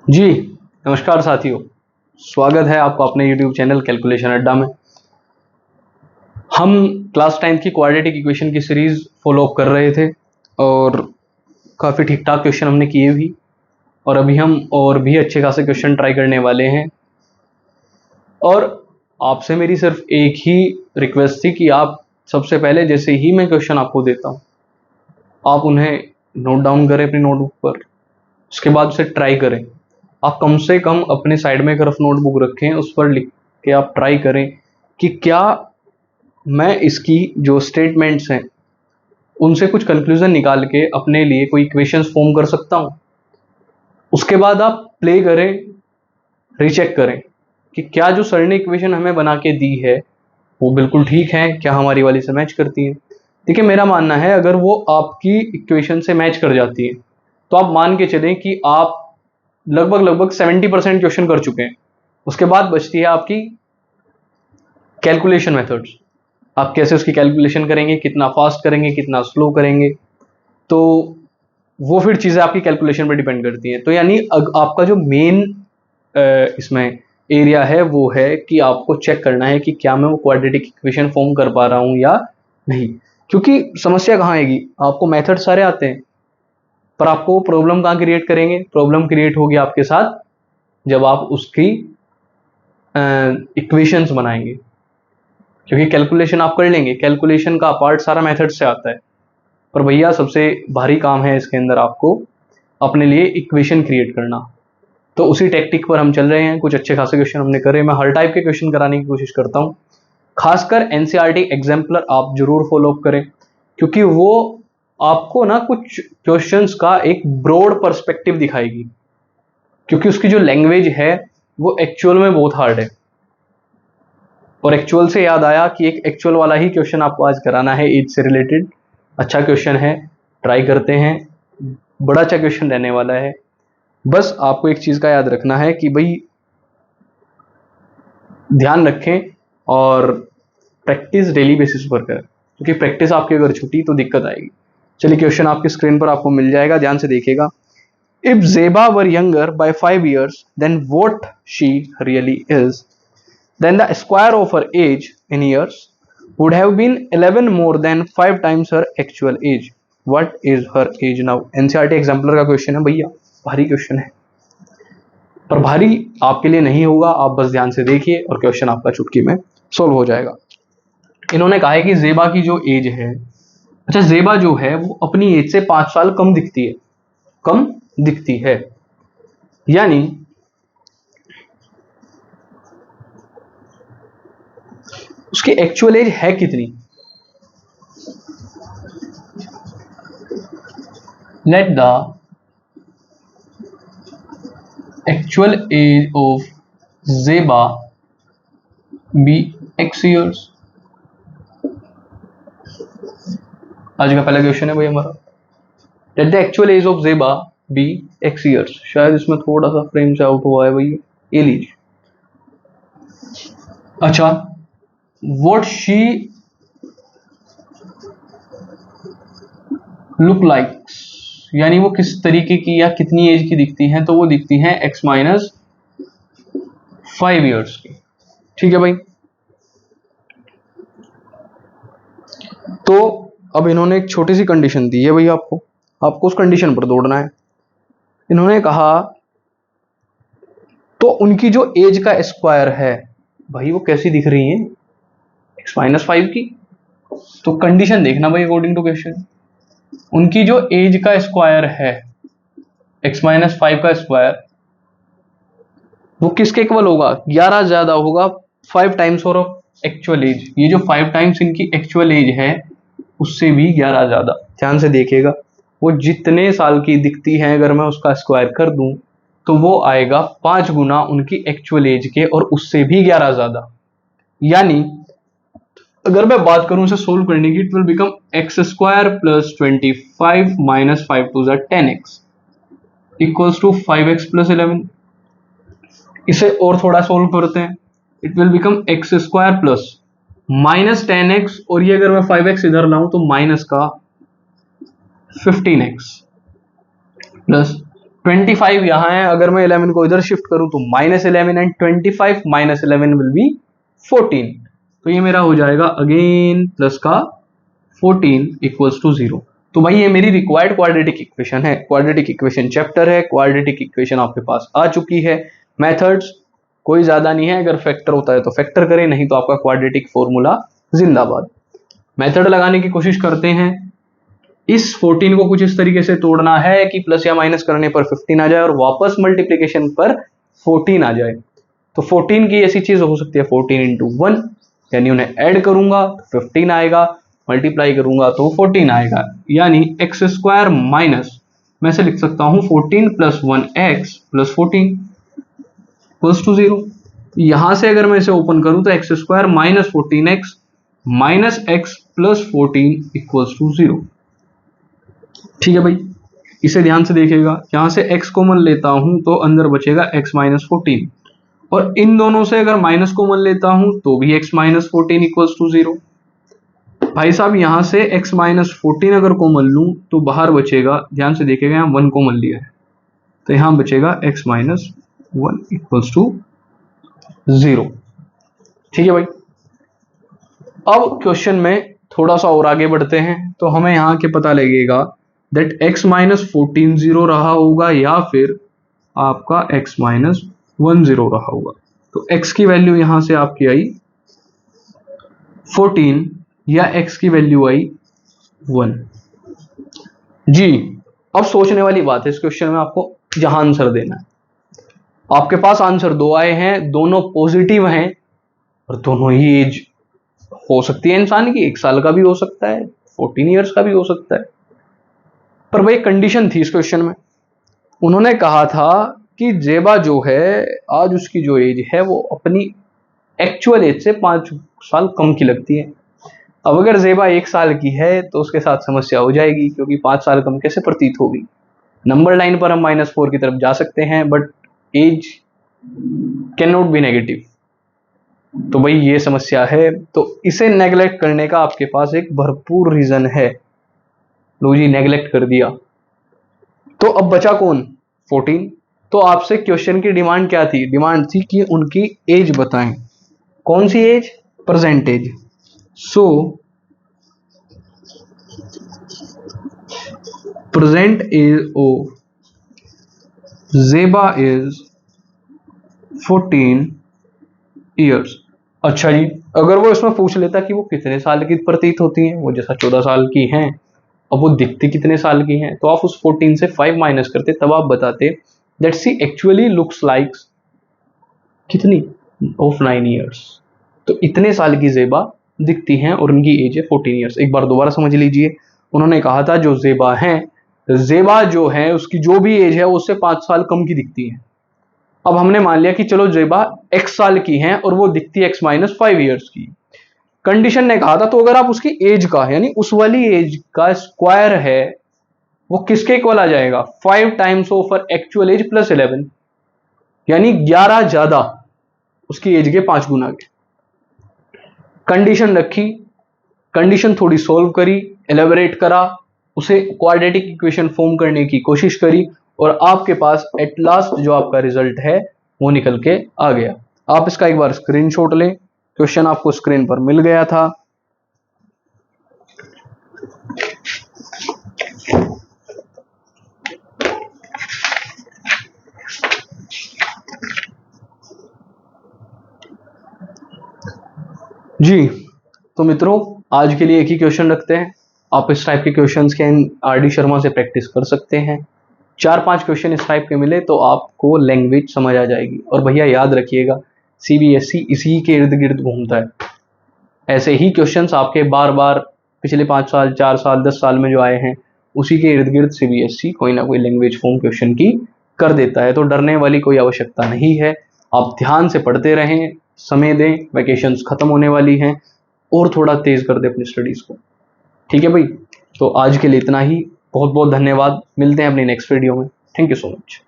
जी नमस्कार साथियों, स्वागत है आपका अपने YouTube चैनल कैलकुलेशन अड्डा में। हम क्लास 10 की क्वाड्रेटिक इक्वेशन की सीरीज फॉलो अप कर रहे थे और काफ़ी ठीक ठाक क्वेश्चन हमने किए भी, और अभी हम और भी अच्छे खासे क्वेश्चन ट्राई करने वाले हैं। और आपसे मेरी सिर्फ एक ही रिक्वेस्ट थी कि आप सबसे पहले जैसे ही मैं क्वेश्चन आपको देता हूँ आप उन्हें नोट डाउन करें अपनी नोटबुक पर, उसके बाद उसे ट्राई करें। आप कम से कम अपने साइड में एक रफ नोटबुक रखें, उस पर लिख के आप ट्राई करें कि क्या मैं इसकी जो स्टेटमेंट्स हैं उनसे कुछ कंक्लूजन निकाल के अपने लिए कोई इक्वेशंस फॉर्म कर सकता हूं। उसके बाद आप प्ले करें, रीचेक करें कि क्या जो सर ने इक्वेशन हमें बना के दी है वो बिल्कुल ठीक है, क्या हमारी वाली से मैच करती है। देखिए, मेरा मानना है अगर वो आपकी इक्वेशन से मैच कर जाती है तो आप मान के चलें कि आप लगभग 70% क्वेश्चन कर चुके हैं। उसके बाद बचती है आपकी कैलकुलेशन मेथड्स। आप कैसे उसकी कैलकुलेशन करेंगे, कितना फास्ट करेंगे, कितना स्लो करेंगे, तो वो फिर चीज़ें आपकी कैलकुलेशन पर डिपेंड करती हैं। तो यानी आपका जो मेन इसमें एरिया है वो है कि आपको चेक करना है कि क्या मैं वो क्वाड्रेटिक इक्वेशन फॉर्म कर पा रहा हूँ या नहीं। क्योंकि समस्या कहाँ आएगी, आपको मेथड सारे आते हैं पर आपको प्रॉब्लम कहाँ क्रिएट करेंगे। प्रॉब्लम क्रिएट होगी आपके साथ जब आप उसकी इक्वेशंस बनाएंगे, क्योंकि कैलकुलेशन आप कर लेंगे, कैलकुलेशन का पार्ट सारा मेथड से आता है, पर भैया सबसे भारी काम है इसके अंदर आपको अपने लिए इक्वेशन क्रिएट करना। तो उसी टेक्निक पर हम चल रहे हैं। कुछ अच्छे खासे क्वेश्चन हमने करे, मैं हर टाइप के क्वेश्चन कराने की कोशिश करता हूँ। खासकर एनसीईआरटी एग्जाम्पलर आप जरूर फॉलो अप करें, क्योंकि वो आपको ना कुछ क्वेश्चंस का एक ब्रॉड पर्सपेक्टिव दिखाएगी, क्योंकि उसकी जो लैंग्वेज है वो एक्चुअल में बहुत हार्ड है। और एक्चुअल से याद आया कि एक एक्चुअल वाला ही क्वेश्चन आपको आज कराना है, एज से रिलेटेड। अच्छा क्वेश्चन है, ट्राई करते हैं, बड़ा अच्छा क्वेश्चन रहने वाला है। बस आपको एक चीज का याद रखना है कि भाई ध्यान रखें और प्रैक्टिस डेली बेसिस पर करें, क्योंकि प्रैक्टिस आपकी अगर छूटी तो दिक्कत आएगी। चलिए, क्वेश्चन आपकी स्क्रीन पर आपको मिल जाएगा, ध्यान से देखिएगा। If Zeba were younger by 5 years then what she really is, then the square of her age in years would have been 11 more than 5 times her actual age. What is her age now? NCERT exemplar का question है भैया, भारी question है, पर भारी आपके लिए नहीं होगा। आप बस ध्यान से देखिए और क्वेश्चन आपका चुटकी में सोल्व हो जाएगा। इन्होंने कहा है कि जेबा की जो एज है, अच्छा जेबा जो है वो अपनी एज से 5 साल कम दिखती है, कम दिखती है। यानी उसकी एक्चुअल एज है कितनी। Let the actual age of Zeba be X years। आज का पहला क्वेश्चन है भाई हमारा, let the actual as of Zeba be X years। शायद इसमें थोड़ा सा फ्रेम से आउट हुआ है भाई, ये लीजिए। अच्छा, व्हाट शी लुक लाइक, यानी वो किस तरीके की या कितनी एज की दिखती हैं, तो वो दिखती हैं X माइनस 5 ईयर्स की। ठीक है भाई, तो अब इन्होंने एक छोटी सी कंडीशन दी है भाई, आपको उस कंडीशन पर दौड़ना है। इन्होंने कहा तो उनकी जो एज का स्क्वायर है भाई वो कैसी दिख रही है, X माइनस 5 की। तो कंडीशन देखना भाई, अकॉर्डिंग टू क्वेश्चन उनकी जो एज का स्क्वायर है X माइनस 5 का स्क्वायर वो किसके इक्वल होगा, 11 ज्यादा होगा 5 टाइम्स और एक्चुअल एज। ये जो 5 टाइम्स इनकी एक्चुअल एज है उससे भी 11 ज्यादा। ध्यान से देखिएगा, वो जितने साल की दिखती है अगर मैं उसका स्क्वायर कर दूं तो वो आएगा 5 गुना उनकी एक्चुअल एज के, और उससे भी 11 ज्यादा। यानी अगर मैं बात करूं इसे सोल्व करने की, it will become x square plus 25 minus 5 to the 10x equals to 5x plus 11। इसे और थोड़ा सोल्व करते हैं, it will become x square plus minus 10x, और ये अगर मैं 5x इधर लाऊं तो माइनस का 15x प्लस 25 यहाँ है, अगर मैं 11 को इधर शिफ्ट करूं तो -11 एंड 25 - 11 विल बी 14। तो ये मेरा हो जाएगा अगेन प्लस का 14 इक्वल्स टू 0। तो भाई ये मेरी रिक्वायर्ड क्वाड्रेटिक इक्वेशन है। क्वाड्रेटिक इक्वेशन चैप्टर है, क्वाड्रेटिक इक्वेशन आपके पास आ चुकी है। मेथड्स कोई ज्यादा नहीं है, अगर फैक्टर होता है तो फैक्टर करें, नहीं तो आपका क्वाड्रेटिक फॉर्मूला जिंदाबाद। मेथड लगाने की कोशिश करते हैं। इस 14 को कुछ इस तरीके से तोड़ना है कि प्लस या माइनस करने पर 15 आ जाए और वापस मल्टीप्लीकेशन पर 14 आ जाए। तो 14 की ऐसी चीज हो सकती है 14 इंटू 1, यानी उन्हें ऐड करूंगा तो 15 आएगा, मल्टीप्लाई करूंगा तो 14 आएगा, यानी एक्स स्क्वायर माइनस, मैं से लिख सकता हूं 14 plus 1x plus 14 equals to 0। यहां से अगर मैं इसे ओपन करूं तो x square minus 14x minus x plus 14 equals to 0। ठीक है भाई, इसे ध्यान से देखिएगा। यहां से x कॉमन लेता हूं तो अंदर बचेगा x माइनस 14, और इन दोनों से अगर माइनस कॉमन लेता हूं तो भी x माइनस 14 इक्वल्स टू 0। भाई साहब यहां से x माइनस 14 अगर कॉमन लूं तो बाहर बचेगा, ध्यान से देखिएगा यहां 1 कॉमन लिया है तो यहां बचेगा x माइनस 1 इक्वल्स टू 0। ठीक है भाई, अब क्वेश्चन में थोड़ा सा और आगे बढ़ते हैं तो हमें यहां के पता लगेगा दैट x माइनस 14 0 रहा होगा या फिर आपका x माइनस 1 0 रहा होगा। तो x की वैल्यू यहां से आपकी आई 14 या x की वैल्यू आई 1। जी, अब सोचने वाली बात है इस क्वेश्चन में आपको जहां आंसर देना है। आपके पास आंसर दो आए हैं, दोनों पॉजिटिव हैं और दोनों ही एज हो सकती है इंसान की, 1 साल का भी हो सकता है, 14 ईयर्स का भी हो सकता है। पर भाई कंडीशन थी इस क्वेश्चन में, उन्होंने कहा था कि जेबा जो है आज उसकी जो एज है वो अपनी एक्चुअल एज से 5 साल कम की लगती है। अब अगर जेबा 1 साल की है तो उसके साथ समस्या हो जाएगी, क्योंकि 5 साल कम कैसे प्रतीत होगी। नंबर लाइन पर हम -4 की तरफ जा सकते हैं, but age can not be negative. तो भाई ये समस्या है, तो इसे नेग्लेक्ट करने का आपके पास एक भरपूर रीजन है। लो जी, नेग्लेक्ट कर दिया। तो अब बचा कौन? 14। तो आपसे क्वेश्चन की डिमांड क्या थी? डिमांड थी कि उनकी एज बताएं। कौन सी age? Present age. So present age of Zeba is 14 years. अच्छा जी, अगर वो इसमें पूछ लेता कि वो कितने साल की प्रतीत होती हैं, वो जैसा 14 साल की हैं, अब वो दिखती कितने साल की हैं, तो आप उस 14 से 5 माइनस करते, तब आप बताते that she actually looks like कितनी ऑफ 9 ईयर्स। तो इतने साल की जेबा दिखती हैं और उनकी एज है 14 ईयर्स। एक बार दोबारा समझ लीजिए, उन्होंने कहा था जो जेबा है, जेबा जो है उसकी जो भी एज है उससे 5 साल कम की दिखती है। अब हमने मान लिया कि चलो जेबा x साल की हैं और वो दिखती है x माइनस 5 ईयर्स की। कंडीशन ने कहा था तो अगर आप उसकी एज का यानी उस वाली एज का स्क्वायर है वो किसके इक्वल आ जाएगा? 5 times of her actual as plus 11, यानी 11 ज्यादा उसकी एज के 5 गुना के। कंडीशन रखी, कंडीशन थोड़ी सोल्व करी, एलेबोरेट करा, उसे क्वाड्रेटिक इक्वेशन फॉर्म करने की कोशिश करी और आपके पास एट लास्ट जो आपका रिजल्ट है वो निकल के आ गया। आप इसका एक बार स्क्रीनशॉट लें, क्वेश्चन आपको स्क्रीन पर मिल गया था। जी, तो मित्रों आज के लिए एक ही क्वेश्चन रखते हैं। आप इस टाइप के क्वेश्चंस के RD शर्मा से प्रैक्टिस कर सकते हैं। 4-5 क्वेश्चन इस टाइप के मिले तो आपको लैंग्वेज समझ आ जाएगी। और भैया याद रखिएगा, CBSE इसी के इर्द गिर्द घूमता है। ऐसे ही क्वेश्चंस आपके बार बार पिछले 5 साल, 4 साल, 10 साल में जो आए हैं उसी के इर्द गिर्द CBSE कोई ना कोई लैंग्वेज फॉर्म क्वेश्चन की कर देता है। तो डरने वाली कोई आवश्यकता नहीं है, आप ध्यान से पढ़ते रहें, समय दें, वैकेशंस खत्म होने वाली हैं, और थोड़ा तेज कर दें अपनी स्टडीज को। ठीक है भाई, तो आज के लिए इतना ही। बहुत बहुत धन्यवाद, मिलते हैं अपनी नेक्स्ट वीडियो में। Thank you so much.